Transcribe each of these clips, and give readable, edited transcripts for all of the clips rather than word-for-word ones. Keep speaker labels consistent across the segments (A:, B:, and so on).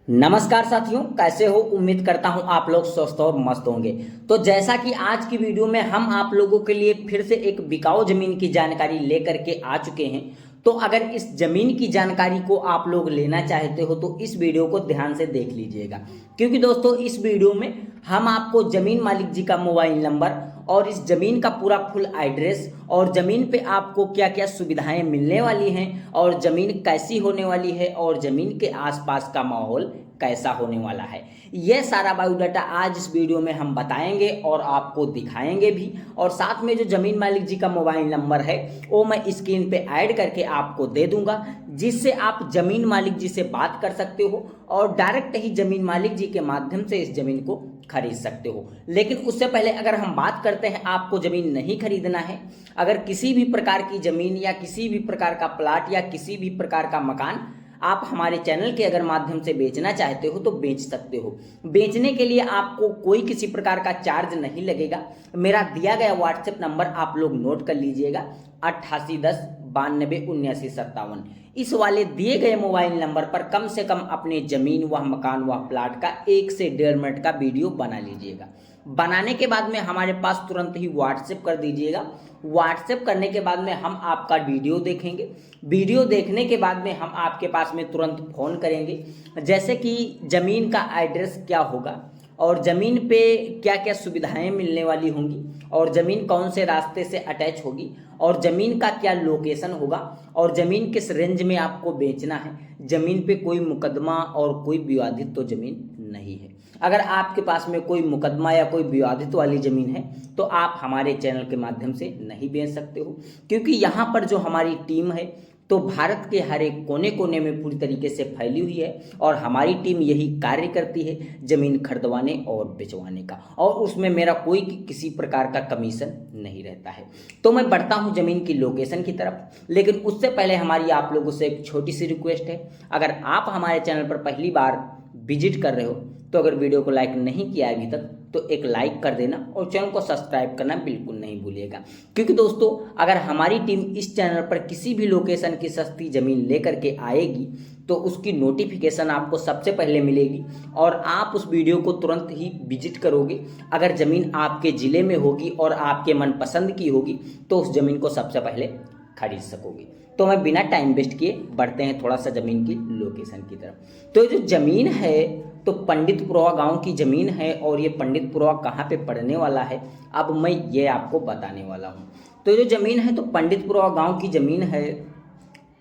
A: नमस्कार साथियों, कैसे हो। उम्मीद करता हूं आप लोग स्वस्थ और मस्त होंगे। तो जैसा कि आज की वीडियो में हम आप लोगों के लिए फिर से एक बिकाऊ जमीन की जानकारी लेकर के आ चुके हैं। तो अगर इस जमीन की जानकारी को आप लोग लेना चाहते हो तो इस वीडियो को ध्यान से देख लीजिएगा, क्योंकि दोस्तों इस वीडियो में हम आपको जमीन मालिक जी का मोबाइल नंबर और इस जमीन का पूरा फुल एड्रेस और जमीन पे आपको क्या क्या सुविधाएं मिलने वाली हैं और जमीन कैसी होने वाली है और जमीन के आसपास का माहौल कैसा होने वाला है, यह सारा बायोडाटा आज इस वीडियो में हम बताएंगे और आपको दिखाएंगे भी। और साथ में जो जमीन मालिक जी का मोबाइल नंबर है वो मैं स्क्रीन पे ऐड करके आपको दे दूंगा, जिससे आप जमीन मालिक जी से बात कर सकते हो और डायरेक्ट ही जमीन मालिक जी के माध्यम से इस जमीन को खरीद सकते हो। लेकिन उससे पहले अगर हम बात करते हैं, आपको जमीन नहीं खरीदना है, अगर किसी भी प्रकार की जमीन या किसी भी प्रकार का प्लाट या किसी भी प्रकार का मकान आप हमारे चैनल के अगर माध्यम से बेचना चाहते हो तो बेच सकते हो। बेचने के लिए आपको कोई किसी प्रकार का चार्ज नहीं लगेगा। मेरा दिया गया व्हाट्सएप नंबर आप लोग नोट कर लीजिएगा, 8810 92 79 57। इस वाले दिए गए मोबाइल नंबर पर कम से कम अपने जमीन व मकान व प्लाट का 1 से 1.5 मिनट का वीडियो बना लीजिएगा। बनाने के बाद में हमारे पास तुरंत ही व्हाट्सएप कर दीजिएगा। व्हाट्सएप करने के बाद में हम आपका वीडियो देखेंगे। वीडियो देखने के बाद में हम आपके पास में तुरंत फ़ोन करेंगे, जैसे कि ज़मीन का एड्रेस क्या होगा और ज़मीन पे क्या क्या सुविधाएं मिलने वाली होंगी और ज़मीन कौन से रास्ते से अटैच होगी और ज़मीन का क्या लोकेशन होगा और ज़मीन किस रेंज में आपको बेचना है। ज़मीन पे कोई मुकदमा और कोई विवादित तो ज़मीन नहीं है। अगर आपके पास में कोई मुकदमा या कोई विवादित वाली ज़मीन है तो आप हमारे चैनल के माध्यम से नहीं बेच सकते हो, क्योंकि यहाँ पर जो हमारी टीम है तो भारत के हर एक कोने कोने में पूरी तरीके से फैली हुई है और हमारी टीम यही कार्य करती है ज़मीन खरीदवाने और बेचवाने का, और उसमें मेरा कोई किसी प्रकार का कमीशन नहीं रहता है। तो मैं बढ़ता हूं ज़मीन की लोकेशन की तरफ, लेकिन उससे पहले हमारी आप लोगों से एक छोटी सी रिक्वेस्ट है। अगर आप हमारे चैनल पर पहली बार विजिट कर रहे हो तो अगर वीडियो को लाइक नहीं किया अभी तक तो एक लाइक कर देना और चैनल को सब्सक्राइब करना बिल्कुल नहीं भूलिएगा, क्योंकि दोस्तों अगर हमारी टीम इस चैनल पर किसी भी लोकेशन की सस्ती ज़मीन लेकर के आएगी तो उसकी नोटिफिकेशन आपको सबसे पहले मिलेगी और आप उस वीडियो को तुरंत ही विजिट करोगे। अगर ज़मीन आपके ज़िले में होगी और आपके मनपसंद की होगी तो उस ज़मीन को सबसे पहले खरीद सकोगे। तो मैं बिना टाइम वेस्ट किए बढ़ते हैं थोड़ा सा ज़मीन की लोकेशन की तरफ। तो जो ज़मीन है तो पंडितपुरवा गांव की ज़मीन है और ये पंडितपुरवा कहाँ पे पड़ने वाला है अब मैं ये आपको बताने वाला हूँ। तो जो ज़मीन है तो पंडितपुरवा गांव की ज़मीन है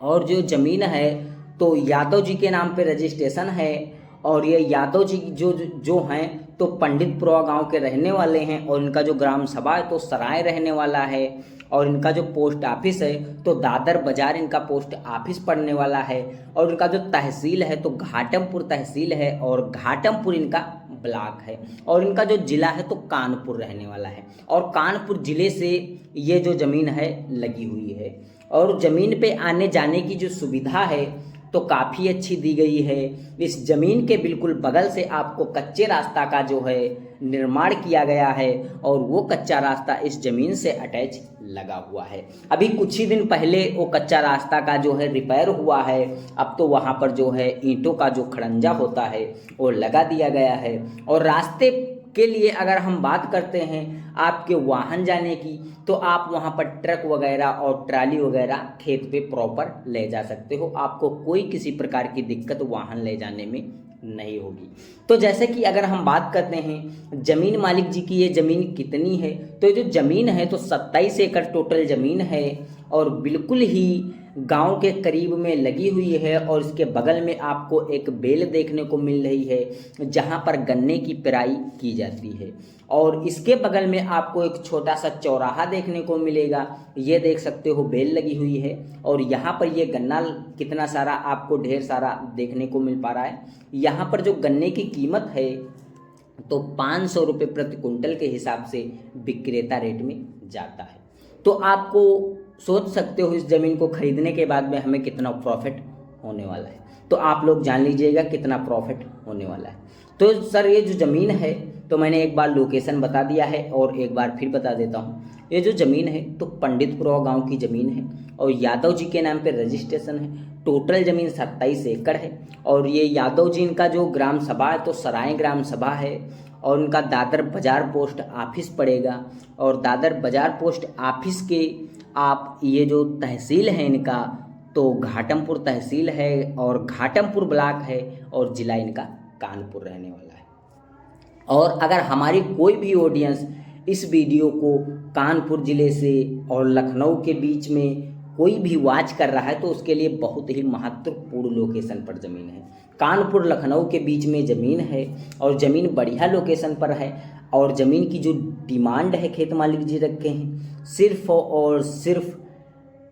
A: और जो ज़मीन है तो यादव जी के नाम पे रजिस्ट्रेशन है और ये यादव जी जो हैं तो पंडितपुरवा गांव के रहने वाले हैं और इनका जो ग्राम सभा है तो सराय रहने वाला है और इनका जो पोस्ट ऑफिस है तो दादर बाजार इनका पोस्ट ऑफिस पड़ने वाला है और इनका जो तहसील है तो घाटमपुर तहसील है और घाटमपुर इनका ब्लॉक है और इनका जो ज़िला है तो कानपुर रहने वाला है और कानपुर ज़िले से ये जो ज़मीन है लगी हुई है। और ज़मीन पे आने जाने की जो सुविधा है तो काफ़ी अच्छी दी गई है। इस ज़मीन के बिल्कुल बगल से आपको कच्चे रास्ता का जो है निर्माण किया गया है और वो कच्चा रास्ता इस ज़मीन से अटैच लगा हुआ है। अभी कुछ ही दिन पहले वो कच्चा रास्ता का जो है रिपेयर हुआ है, अब तो वहाँ पर जो है ईंटों का जो खड़ंजा होता है वो लगा दिया गया है। और रास्ते के लिए अगर हम बात करते हैं आपके वाहन जाने की तो आप वहाँ पर ट्रक वगैरह और ट्राली वगैरह खेत पे प्रॉपर ले जा सकते हो, आपको कोई किसी प्रकार की दिक्कत वाहन ले जाने में नहीं होगी। तो जैसे कि अगर हम बात करते हैं ज़मीन मालिक जी की ये ज़मीन कितनी है, तो जो ज़मीन है तो 27 एकड़ टोटल ज़मीन है और बिल्कुल ही गांव के करीब में लगी हुई है और इसके बगल में आपको एक बेल देखने को मिल रही है जहां पर गन्ने की पेराई की जाती है और इसके बगल में आपको एक छोटा सा चौराहा देखने को मिलेगा। ये देख सकते हो बेल लगी हुई है और यहाँ पर ये गन्ना कितना सारा आपको ढेर सारा देखने को मिल पा रहा है। यहाँ पर जो गन्ने की कीमत है तो 500 रुपये प्रति कुंटल के हिसाब से विक्रेता रेट में जाता है। तो आपको सोच सकते हो इस ज़मीन को खरीदने के बाद में हमें कितना प्रॉफिट होने वाला है, तो आप लोग जान लीजिएगा कितना प्रॉफिट होने वाला है। तो सर ये जो ज़मीन है तो मैंने एक बार लोकेशन बता दिया है और एक बार फिर बता देता हूँ। ये जो ज़मीन है तो पंडितपुरा गांव की ज़मीन है और यादव जी के नाम पे रजिस्ट्रेशन है। टोटल ज़मीन 27 एकड़ है और ये यादव जी इनका जो ग्राम सभा है तो सराय ग्राम सभा है और उनका दादर बाजार पोस्ट ऑफिस पड़ेगा और दादर बाजार पोस्ट ऑफिस के आप ये जो तहसील है इनका तो घाटमपुर तहसील है और घाटमपुर ब्लॉक है और ज़िला इनका कानपुर रहने वाला है। और अगर हमारी कोई भी ऑडियंस इस वीडियो को कानपुर ज़िले से और लखनऊ के बीच में कोई भी वॉच कर रहा है तो उसके लिए बहुत ही महत्वपूर्ण लोकेशन पर ज़मीन है। कानपुर लखनऊ के बीच में ज़मीन है और ज़मीन बढ़िया लोकेशन पर है और ज़मीन की जो डिमांड है खेत मालिक जी रखे हैं सिर्फ और सिर्फ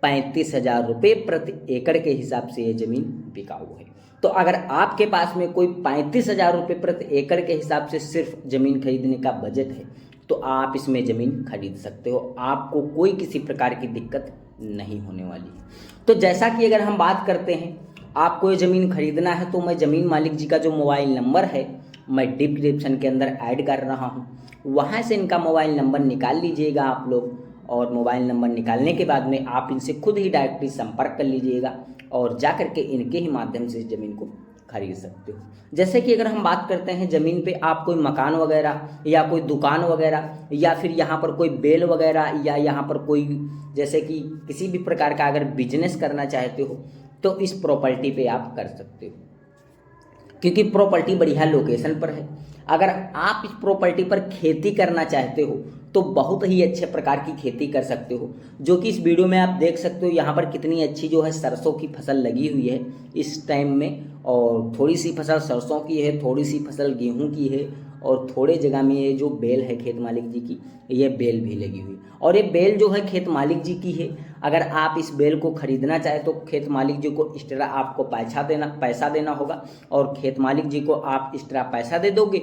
A: 35,000 रुपये प्रति एकड़ के हिसाब से ये ज़मीन बिकाऊ है। तो अगर आपके पास में कोई 35,000 रुपये प्रति एकड़ के हिसाब से सिर्फ ज़मीन खरीदने का बजट है तो आप इसमें ज़मीन खरीद सकते हो, आपको कोई किसी प्रकार की दिक्कत नहीं होने वाली है। तो जैसा कि अगर हम बात करते हैं आपको ये ज़मीन खरीदना है तो मैं ज़मीन मालिक जी का जो मोबाइल नंबर है मैं डिस्क्रिप्शन के अंदर ऐड कर रहा हूँ, वहाँ से इनका मोबाइल नंबर निकाल लीजिएगा आप लोग और मोबाइल नंबर निकालने के बाद में आप इनसे खुद ही डायरेक्टली संपर्क कर लीजिएगा और जा कर के इनके ही माध्यम से ज़मीन को खरीद सकते हो। जैसे कि अगर हम बात करते हैं ज़मीन पे आप कोई मकान वगैरह या कोई दुकान वगैरह या फिर यहाँ पर कोई बेल वगैरह या यहाँ पर कोई जैसे कि किसी भी प्रकार का अगर बिजनेस करना चाहते हो तो इस प्रॉपर्टी पे आप कर सकते हो क्योंकि प्रॉपर्टी बढ़िया लोकेशन पर है। अगर आप इस प्रॉपर्टी पर खेती करना चाहते हो तो बहुत ही अच्छे प्रकार की खेती कर सकते हो, जो कि इस वीडियो में आप देख सकते हो। यहाँ पर कितनी अच्छी जो है सरसों की फसल लगी हुई है इस टाइम में और थोड़ी सी फसल सरसों की है, थोड़ी सी फसल गेहूं की है और थोड़े जगह में ये जो बेल है खेत मालिक जी की ये बेल भी लगी हुई और ये बेल जो है खेत मालिक जी की है। अगर आप इस बेल को खरीदना चाहे तो खेत मालिक जी को एक्स्ट्रा आपको पैसा देना होगा और खेत मालिक जी को आप एक्स्ट्रा पैसा दे दोगे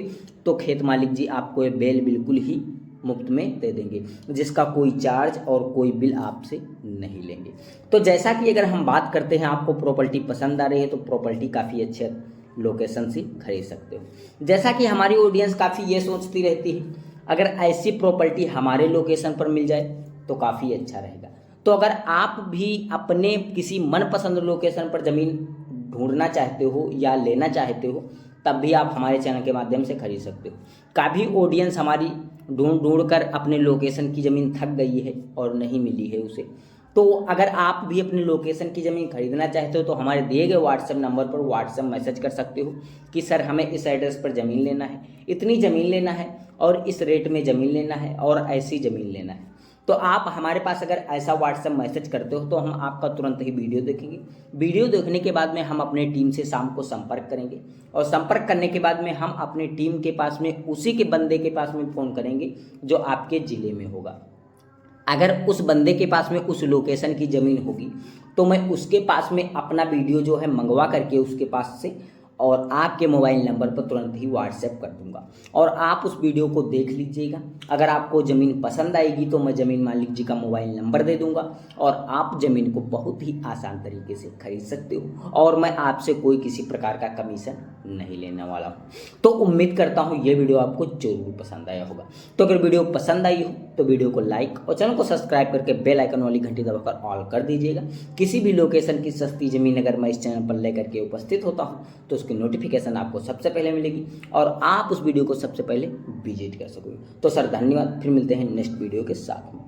A: तो खेत मालिक जी आपको ये बेल बिल्कुल ही मुफ्त में दे देंगे, जिसका कोई चार्ज और कोई बिल आपसे नहीं लेंगे। तो जैसा कि अगर हम बात करते हैं आपको प्रॉपर्टी पसंद आ रही है तो प्रॉपर्टी काफ़ी अच्छे लोकेशन से खरीद सकते हो। जैसा कि हमारी ऑडियंस काफ़ी ये सोचती रहती है अगर ऐसी प्रॉपर्टी हमारे लोकेशन पर मिल जाए तो काफ़ी अच्छा रहेगा। तो अगर आप भी अपने किसी मनपसंद लोकेशन पर ज़मीन ढूंढना चाहते हो या लेना चाहते हो तब भी आप हमारे चैनल के माध्यम से खरीद सकते हो। काफ़ी ऑडियंस हमारी ढूंढ कर अपने लोकेशन की ज़मीन थक गई है और नहीं मिली है उसे। तो अगर आप भी अपने लोकेशन की ज़मीन खरीदना चाहते हो तो हमारे दिए गए व्हाट्सएप नंबर पर व्हाट्सएप मैसेज कर सकते हो कि सर हमें इस एड्रेस पर ज़मीन लेना है, इतनी ज़मीन लेना है और इस रेट में ज़मीन लेना है और ऐसी ज़मीन लेना है। तो आप हमारे पास अगर ऐसा व्हाट्सएप मैसेज करते हो तो हम आपका तुरंत ही वीडियो देखेंगे। वीडियो देखने के बाद में हम अपने टीम से शाम को संपर्क करेंगे और संपर्क करने के बाद में हम अपने टीम के पास में उसी के बंदे के पास में फ़ोन करेंगे जो आपके ज़िले में होगा। अगर उस बंदे के पास में उस लोकेशन की ज़मीन होगी तो मैं उसके पास में अपना वीडियो जो है मंगवा करके उसके पास से और आपके मोबाइल नंबर पर तुरंत ही व्हाट्सएप कर दूंगा और आप उस वीडियो को देख लीजिएगा। अगर आपको ज़मीन पसंद आएगी तो मैं ज़मीन मालिक जी का मोबाइल नंबर दे दूंगा और आप ज़मीन को बहुत ही आसान तरीके से खरीद सकते हो और मैं आपसे कोई किसी प्रकार का कमीशन नहीं लेने वाला हूँ। तो उम्मीद करता हूँ ये वीडियो आपको जरूर पसंद आया होगा। तो अगर वीडियो पसंद आई हो तो वीडियो को लाइक और चैनल को सब्सक्राइब करके बेल आइकन वाली घंटी दबाकर ऑल कर दीजिएगा। किसी भी लोकेशन की सस्ती ज़मीन अगर मैं इस चैनल पर लेकर के उपस्थित होता हूँ तो उसकी नोटिफिकेशन आपको सबसे पहले मिलेगी और आप उस वीडियो को सबसे पहले विजिट कर सकोगे। तो सर धन्यवाद, फिर मिलते हैं नेक्स्ट वीडियो के साथ में।